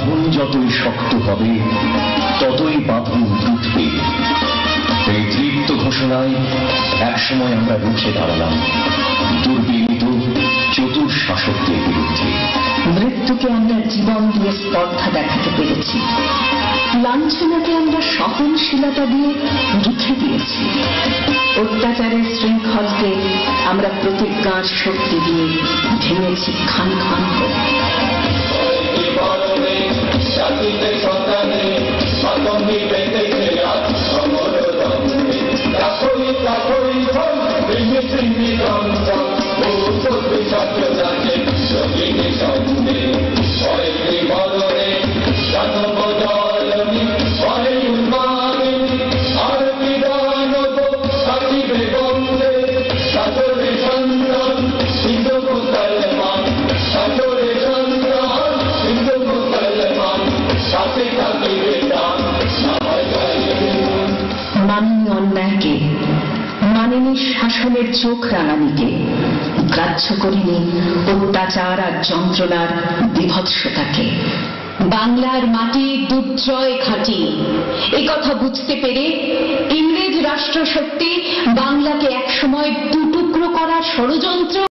বাঁধন যতই শক্ত হবে ততই বাঁধন টুটবে। এই তৃপ্ত ঘোষণায় একসময় আমরা রুখে দাঁড়ালাম দুর্বিনীত চতুর শাসকদের বিরুদ্ধে। মৃত্যুকে আমরা জীবন দিয়ে স্পর্ধা দেখাতে পেরেছি, লাঞ্ছনাকে আমরা সহনশীলতা দিয়ে লিখে দিয়েছি, অত্যাচারের শৃঙ্খলকে আমরা প্রতিজ্ঞার শক্তি দিয়ে ভেঙেছি খান খান করে। মানিনি অন্যায়কে, মানিনি শাসনের চোখ রাঙানিকে, গ্রাহ্য করিনি অত্যাচার আর যন্ত্রণার বিভৎসতাকে। বাংলার মাটি দুর্জয় ঘাঁটি, এ কথা বুঝতে পেরে ইংরেজ রাষ্ট্রশক্তি বাংলাকে একসময় দুটুকরো করার ষড়যন্ত্র